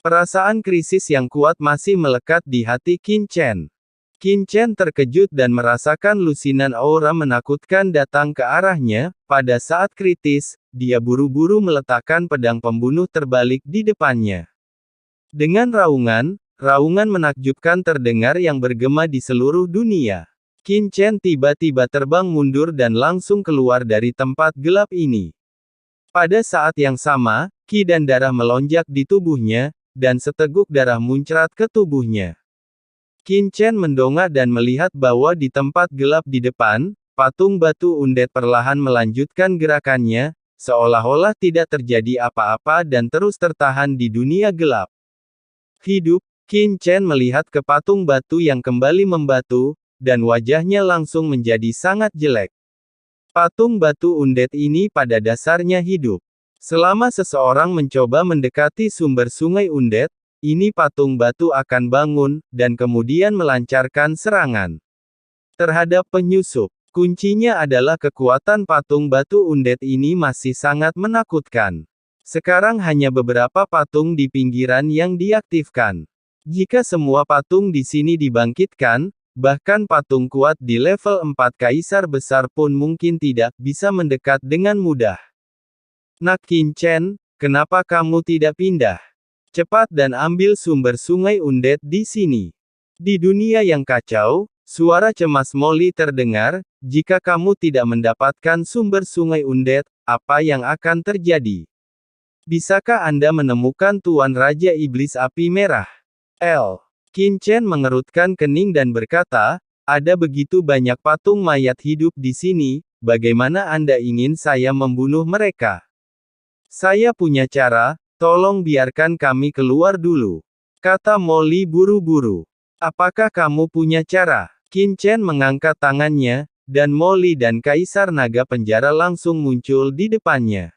Perasaan krisis yang kuat masih melekat di hati Qin Chen. Qin Chen terkejut dan merasakan lusinan aura menakutkan datang ke arahnya. Pada saat kritis, dia buru-buru meletakkan pedang pembunuh terbalik di depannya. Dengan raungan menakjubkan terdengar yang bergema di seluruh dunia. Qin Chen tiba-tiba terbang mundur dan langsung keluar dari tempat gelap ini. Pada saat yang sama, ki dan darah melonjak di tubuhnya, dan seteguk darah muncrat ke tubuhnya. Qin Chen mendongak dan melihat bahwa di tempat gelap di depan, patung batu undead perlahan melanjutkan gerakannya, seolah-olah tidak terjadi apa-apa dan terus tertahan di dunia gelap. Hidup, Qin Chen melihat ke patung batu yang kembali membatu, dan wajahnya langsung menjadi sangat jelek. Patung batu undead ini pada dasarnya hidup. Selama seseorang mencoba mendekati sumber sungai undead, ini patung batu akan bangun, dan kemudian melancarkan serangan terhadap penyusup. Kuncinya adalah kekuatan patung batu undead ini masih sangat menakutkan. Sekarang hanya beberapa patung di pinggiran yang diaktifkan. Jika semua patung di sini dibangkitkan, bahkan patung kuat di level 4 kaisar besar pun mungkin tidak bisa mendekat dengan mudah. Nak Qin Chen, kenapa kamu tidak pindah? Cepat dan ambil sumber sungai undead di sini. Di dunia yang kacau, suara cemas Molly terdengar, jika kamu tidak mendapatkan sumber sungai undead, apa yang akan terjadi? Bisakah Anda menemukan Tuan Raja Iblis Api Merah? Qin Chen mengerutkan kening dan berkata, ada begitu banyak patung mayat hidup di sini, bagaimana Anda ingin saya membunuh mereka? Saya punya cara, tolong biarkan kami keluar dulu. Kata Molly buru-buru. Apakah kamu punya cara? Qin Chen mengangkat tangannya, dan Molly dan Kaisar Naga Penjara langsung muncul di depannya.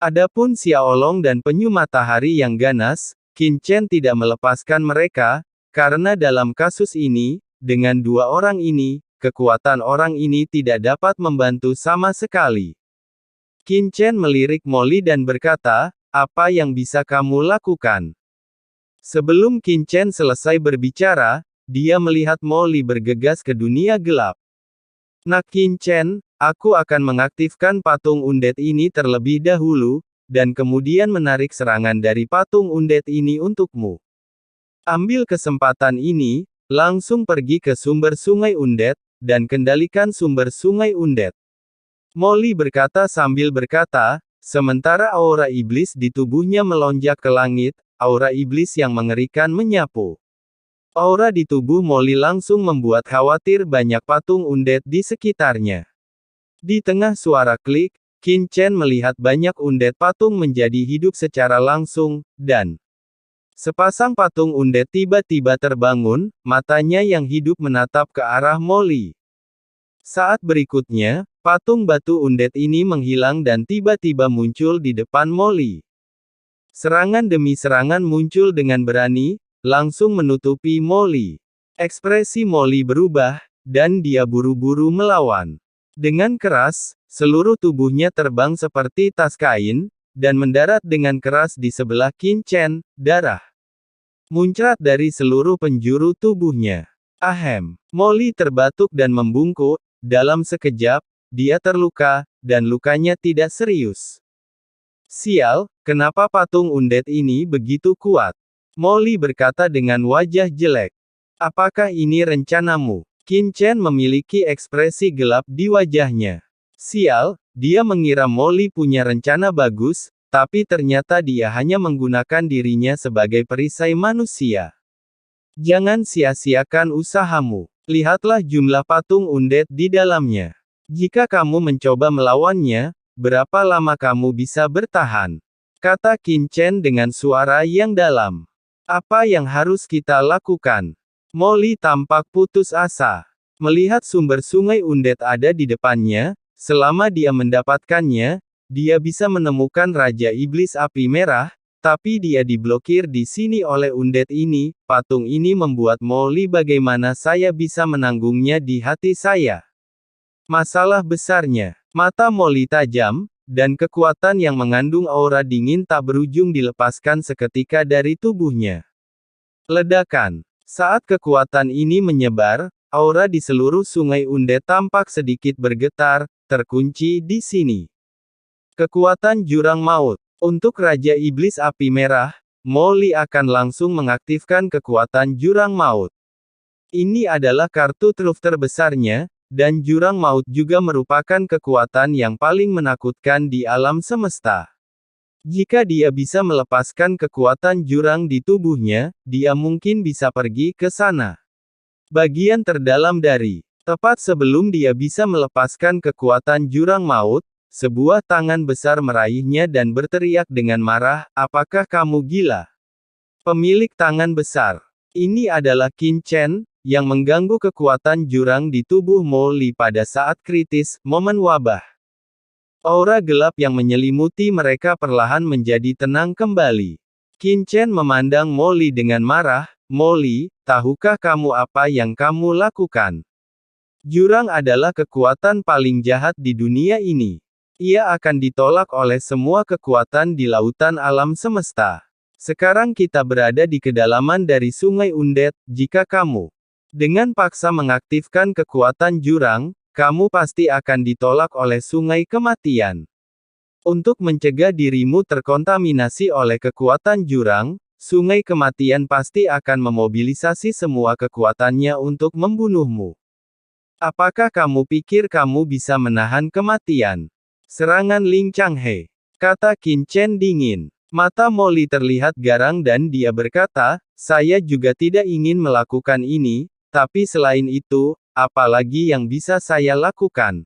Adapun Xiaolong dan Penyu Matahari yang ganas, Qin Chen tidak melepaskan mereka, karena dalam kasus ini, dengan dua orang ini, kekuatan orang ini tidak dapat membantu sama sekali. Qin Chen melirik Molly dan berkata, apa yang bisa kamu lakukan? Sebelum Qin Chen selesai berbicara, dia melihat Molly bergegas ke dunia gelap. Nak Qin Chen, aku akan mengaktifkan patung undead ini terlebih dahulu, dan kemudian menarik serangan dari patung undead ini untukmu. Ambil kesempatan ini, langsung pergi ke sumber sungai undead, dan kendalikan sumber sungai undead. Molly berkata sambil berkata, sementara aura iblis di tubuhnya melonjak ke langit, aura iblis yang mengerikan menyapu. Aura di tubuh Molly langsung membuat khawatir banyak patung undead di sekitarnya. Di tengah suara klik, Qin Chen melihat banyak undead patung menjadi hidup secara langsung, dan sepasang patung undead tiba-tiba terbangun, matanya yang hidup menatap ke arah Molly. Saat berikutnya, patung batu undead ini menghilang dan tiba-tiba muncul di depan Molly. Serangan demi serangan muncul dengan berani, langsung menutupi Molly. Ekspresi Molly berubah, dan dia buru-buru melawan. Dengan keras, seluruh tubuhnya terbang seperti tas kain, dan mendarat dengan keras di sebelah Qin Chen. Darah muncrat dari seluruh penjuru tubuhnya. Ahem. Molly terbatuk dan membungkuk. Dalam sekejap, dia terluka, dan lukanya tidak serius. Sial, kenapa patung undead ini begitu kuat? Molly berkata dengan wajah jelek. Apakah ini rencanamu? Qin Chen memiliki ekspresi gelap di wajahnya. Sial, dia mengira Molly punya rencana bagus, tapi ternyata dia hanya menggunakan dirinya sebagai perisai manusia. Jangan sia-siakan usahamu. Lihatlah jumlah patung undead di dalamnya. Jika kamu mencoba melawannya, berapa lama kamu bisa bertahan? Kata Qin Chen dengan suara yang dalam. Apa yang harus kita lakukan? Molly tampak putus asa. Melihat sumber sungai undead ada di depannya, selama dia mendapatkannya, dia bisa menemukan Raja Iblis Api Merah, tapi dia diblokir di sini oleh undead ini. Patung ini membuat Molly bagaimana saya bisa menanggungnya di hati saya. Masalah besarnya, mata Molly tajam, dan kekuatan yang mengandung aura dingin tak berujung dilepaskan seketika dari tubuhnya. Ledakan. Saat kekuatan ini menyebar, aura di seluruh sungai Undead tampak sedikit bergetar, terkunci di sini. Kekuatan jurang maut. Untuk Raja Iblis Api Merah, Molly akan langsung mengaktifkan kekuatan jurang maut. Ini adalah kartu truf terbesarnya, dan jurang maut juga merupakan kekuatan yang paling menakutkan di alam semesta. Jika dia bisa melepaskan kekuatan jurang di tubuhnya, dia mungkin bisa pergi ke sana. Bagian terdalam dari, tepat sebelum dia bisa melepaskan kekuatan jurang maut, sebuah tangan besar meraihnya dan berteriak dengan marah, "Apakah kamu gila?" Pemilik tangan besar. Ini adalah Qin Chen, yang mengganggu kekuatan jurang di tubuh Molly pada saat kritis, momen wabah. Aura gelap yang menyelimuti mereka perlahan menjadi tenang kembali. Qin Chen memandang Molly dengan marah, "Molly, tahukah kamu apa yang kamu lakukan? Jurang adalah kekuatan paling jahat di dunia ini. Ia akan ditolak oleh semua kekuatan di lautan alam semesta. Sekarang kita berada di kedalaman dari Sungai Undead, jika kamu dengan paksa mengaktifkan kekuatan jurang, kamu pasti akan ditolak oleh sungai kematian. Untuk mencegah dirimu terkontaminasi oleh kekuatan jurang, sungai kematian pasti akan memobilisasi semua kekuatannya untuk membunuhmu. Apakah kamu pikir kamu bisa menahan kematian? Serangan Ling Changhe," kata Qin Chen dingin. Mata Molly terlihat garang dan dia berkata, "Saya juga tidak ingin melakukan ini, tapi selain itu, apa lagi yang bisa saya lakukan?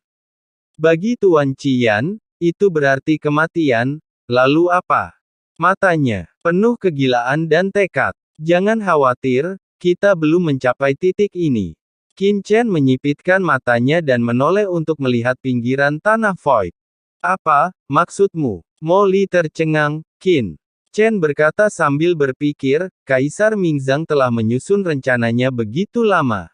Bagi Tuan Qian, itu berarti kematian, lalu apa?" Matanya penuh kegilaan dan tekad. "Jangan khawatir, kita belum mencapai titik ini." Qin Chen menyipitkan matanya dan menoleh untuk melihat pinggiran tanah void. "Apa maksudmu?" Molly tercengang. Qin Chen berkata sambil berpikir, "Kaisar Mingzang telah menyusun rencananya begitu lama.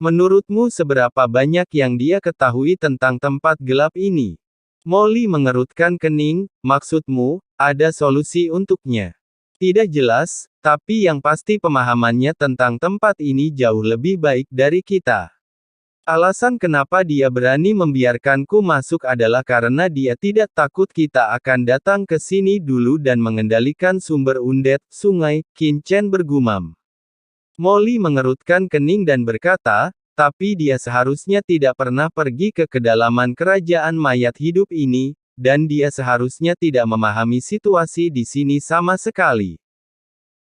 Menurutmu seberapa banyak yang dia ketahui tentang tempat gelap ini?" Molly mengerutkan kening, "Maksudmu, ada solusi untuknya?" "Tidak jelas, tapi yang pasti pemahamannya tentang tempat ini jauh lebih baik dari kita. Alasan kenapa dia berani membiarkanku masuk adalah karena dia tidak takut kita akan datang ke sini dulu dan mengendalikan sumber Undead, sungai," Qin Chen bergumam. Molly mengerutkan kening dan berkata, "Tapi dia seharusnya tidak pernah pergi ke kedalaman kerajaan mayat hidup ini, dan dia seharusnya tidak memahami situasi di sini sama sekali.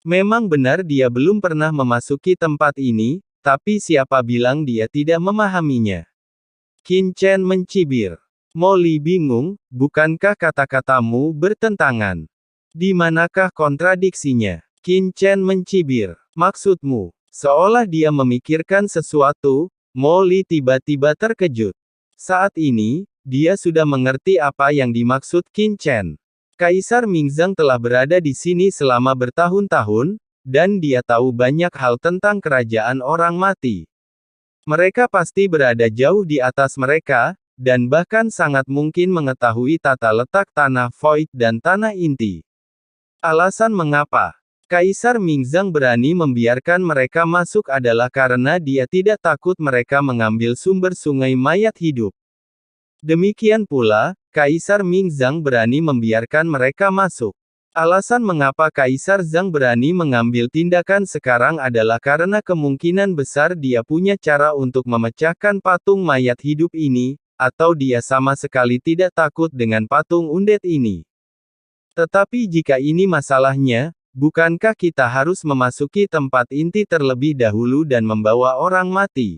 Memang benar dia belum pernah memasuki tempat ini, tapi siapa bilang dia tidak memahaminya?" Qin Chen mencibir. Molly bingung, "Bukankah kata-katamu bertentangan? Di manakah kontradiksinya?" Qin Chen mencibir. "Maksudmu?" Seolah dia memikirkan sesuatu, Molly tiba-tiba terkejut. Saat ini, dia sudah mengerti apa yang dimaksud Qin Chen. Kaisar Mingzang telah berada di sini selama bertahun-tahun, dan dia tahu banyak hal tentang kerajaan orang mati. Mereka pasti berada jauh di atas mereka, dan bahkan sangat mungkin mengetahui tata letak tanah void dan tanah inti. Alasan mengapa Kaisar Mingzang berani membiarkan mereka masuk adalah karena dia tidak takut mereka mengambil sumber sungai mayat hidup. Demikian pula, Kaisar Mingzang berani membiarkan mereka masuk. Alasan mengapa Kaisar Zhang berani mengambil tindakan sekarang adalah karena kemungkinan besar dia punya cara untuk memecahkan patung mayat hidup ini, atau dia sama sekali tidak takut dengan patung Undead ini. Tetapi jika ini masalahnya, bukankah kita harus memasuki tempat inti terlebih dahulu dan membawa orang mati?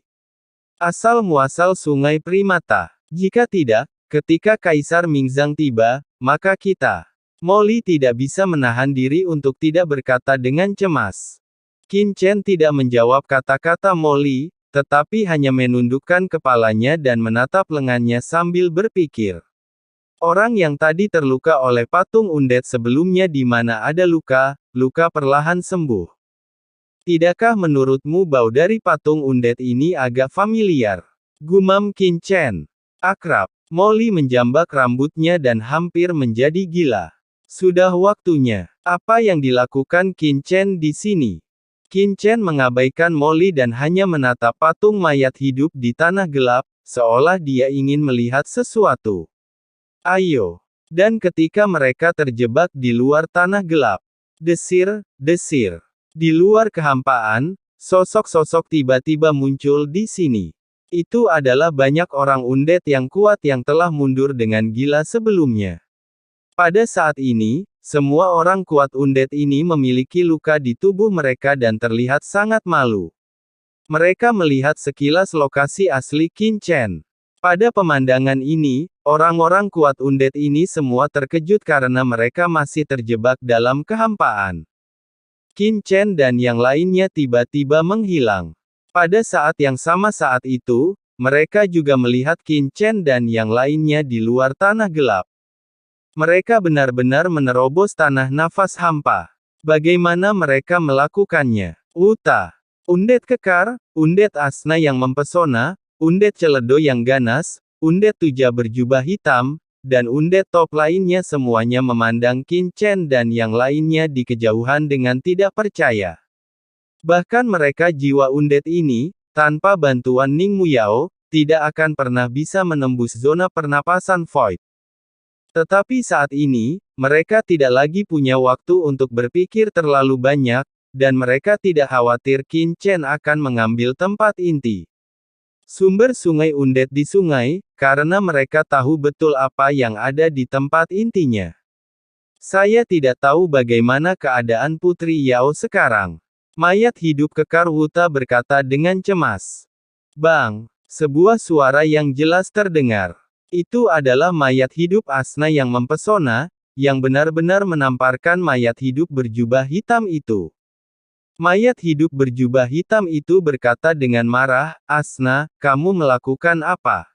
Asal-muasal Sungai Primata. Jika tidak, ketika Kaisar Mingzang tiba, maka kita Molly tidak bisa menahan diri untuk tidak berkata dengan cemas. Qin Chen tidak menjawab kata-kata Molly, tetapi hanya menundukkan kepalanya dan menatap lengannya sambil berpikir. Orang yang tadi terluka oleh patung Undead sebelumnya di mana ada luka, luka perlahan sembuh. Tidakkah menurutmu bau dari patung Undead ini agak familiar? Gumam Qin Chen. Akrab. Molly menjambak rambutnya dan hampir menjadi gila. Sudah waktunya. Apa yang dilakukan Qin Chen di sini? Qin Chen mengabaikan Molly dan hanya menatap patung mayat hidup di tanah gelap, seolah dia ingin melihat sesuatu. Ayo. Dan ketika mereka terjebak di luar tanah gelap, desir, desir. Di luar kehampaan, sosok-sosok tiba-tiba muncul di sini. Itu adalah banyak orang undead yang kuat yang telah mundur dengan gila sebelumnya. Pada saat ini, semua orang kuat undead ini memiliki luka di tubuh mereka dan terlihat sangat malu. Mereka melihat sekilas lokasi asli Qin Chen. Pada pemandangan ini, orang-orang kuat undead ini semua terkejut karena mereka masih terjebak dalam kehampaan. Qin Chen dan yang lainnya tiba-tiba menghilang. Pada saat yang sama saat itu, mereka juga melihat Qin Chen dan yang lainnya di luar tanah gelap. Mereka benar-benar menerobos tanah nafas hampa. Bagaimana mereka melakukannya? Uta. Undead kekar, undead asna yang mempesona, undead celedo yang ganas, undead tuja berjubah hitam, dan undead top lainnya semuanya memandang Qin Chen dan yang lainnya di kejauhan dengan tidak percaya. Bahkan mereka jiwa undead ini, tanpa bantuan Ning Muyao, tidak akan pernah bisa menembus zona pernapasan void. Tetapi saat ini, mereka tidak lagi punya waktu untuk berpikir terlalu banyak, dan mereka tidak khawatir Qin Chen akan mengambil tempat inti sumber sungai undead di sungai, karena mereka tahu betul apa yang ada di tempat intinya. Saya tidak tahu bagaimana keadaan Putri Yao sekarang. Mayat hidup kekar Wuta berkata dengan cemas. Bang! Sebuah suara yang jelas terdengar. Itu adalah mayat hidup asna yang mempesona, yang benar-benar menamparkan mayat hidup berjubah hitam itu. Mayat hidup berjubah hitam itu berkata dengan marah, Asna, kamu melakukan apa?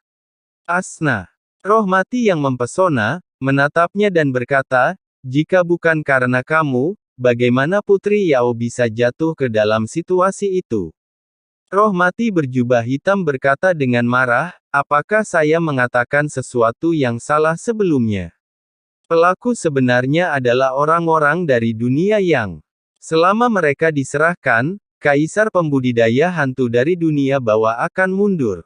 Asna. Roh mati yang mempesona, menatapnya dan berkata, jika bukan karena kamu, bagaimana Putri Yao bisa jatuh ke dalam situasi itu? Roh mati berjubah hitam berkata dengan marah, apakah saya mengatakan sesuatu yang salah sebelumnya? Pelaku sebenarnya adalah orang-orang dari dunia yang, selama mereka diserahkan, Kaisar pembudidaya hantu dari dunia bawah akan mundur.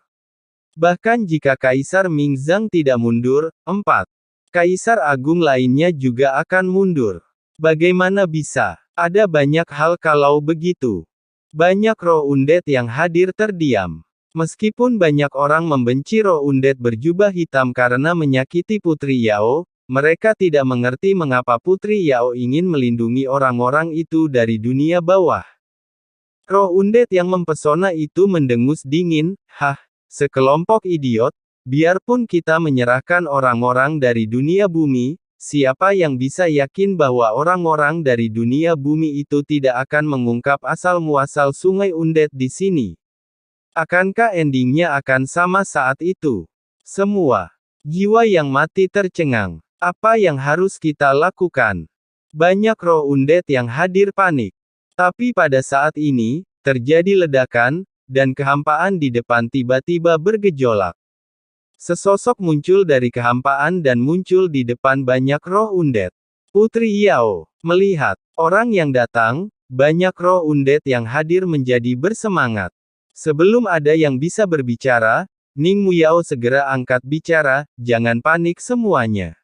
Bahkan jika Kaisar Mingzang tidak mundur, 4. Kaisar agung lainnya juga akan mundur. Bagaimana bisa? Ada banyak hal kalau begitu. Banyak roh undead yang hadir terdiam. Meskipun banyak orang membenci roh undead berjubah hitam karena menyakiti Putri Yao, mereka tidak mengerti mengapa Putri Yao ingin melindungi orang-orang itu dari dunia bawah. Roh undead yang mempesona itu mendengus dingin, sekelompok idiot, biarpun kita menyerahkan orang-orang dari dunia bumi, siapa yang bisa yakin bahwa orang-orang dari dunia bumi itu tidak akan mengungkap asal-muasal sungai undead di sini? Akankah endingnya akan sama saat itu? Semua jiwa yang mati tercengang. Apa yang harus kita lakukan? Banyak roh undead yang hadir panik. Tapi pada saat ini, terjadi ledakan, dan kehampaan di depan tiba-tiba bergejolak. Sesosok muncul dari kehampaan dan muncul di depan banyak roh undead. Putri Yao melihat orang yang datang, banyak roh undead yang hadir menjadi bersemangat. Sebelum ada yang bisa berbicara, Ning Muyao segera angkat bicara, jangan panik semuanya.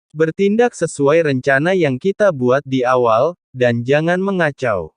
Bertindak sesuai rencana yang kita buat di awal, dan jangan mengacau.